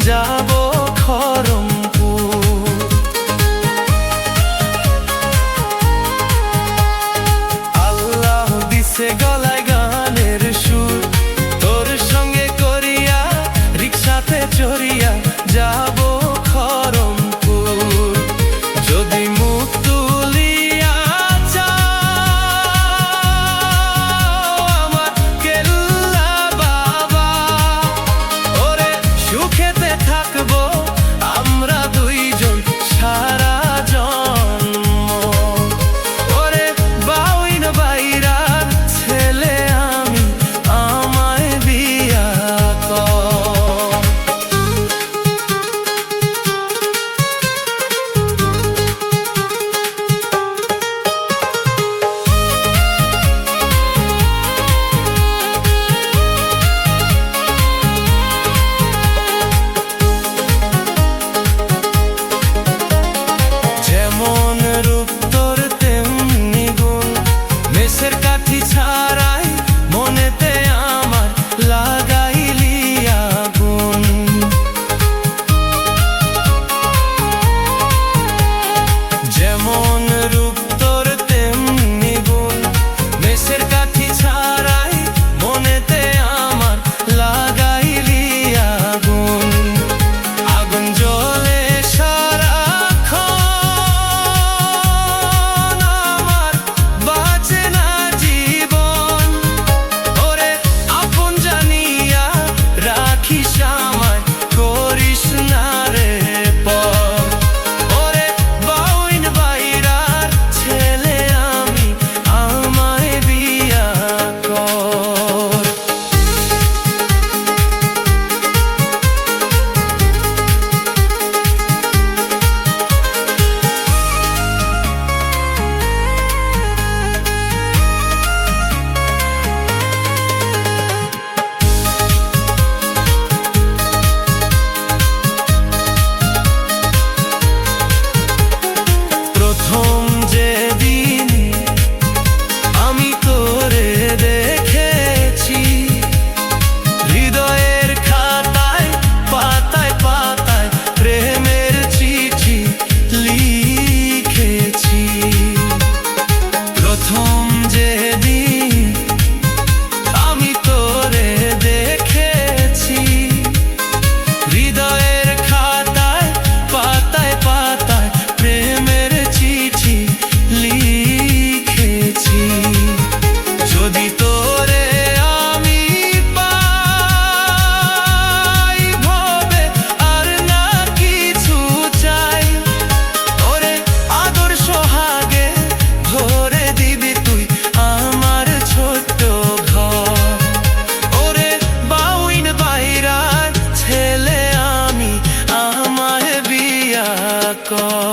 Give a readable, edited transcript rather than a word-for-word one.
যাব খরমপুর। আল্লাহ দিছে গলায় গানের সুর, তোর সঙ্গে করিয়া রিক্সাতে চড়িয়া যাব খরমপুর। যদি মুখ তুলিয়া চাও আমার কেল্লা বাবা, ওরে সুখেতে থাকবো আমরা দুইজন সারা জন্ম। ওরে বাউইন বাইরার ছেলে আমি, আমায় বিয়া কর। যেমন রূপ তোর তেমনি গুণ, মেসের কাঠি ছাড়াই মনেতে আমার লাগাইলি আগুন। যেমন রূপ তোর তেমনি গুণ, মেসের কাঠি ছাড়াই মনেতে আমার লাগাইলি আগুন। আগুন জ্বলে সারাক্ষণ, আমার বাঁচে না জীবন। ওরে আপন জানিয়া রাখিস আমায়, করিস না রে পর। ওরে বাউইন বাইরার ছেলে আমি, আমায় বিয়া কর। প্রথম যেদিন আমি তোরে দেখেছি, হৃদয়ের খাতায় পাতায় পাতায় প্রেমের চিঠি লিখেছি। প্রথম যেদিন আমি তোরে দেখেছি, হৃদয়ের খাতায় পাতায় পাতায় প্রেমের চিঠি লিখেছি। যদি তোরে আমি পাই ভবে আর না কিছু চাই, ওরে আদর সোহাগে ভরে দিবি তুই আমার ছোট্ট ঘর। ওরে বাউইন বাইরার ছেলে আমি, আমায় বিয়া কর।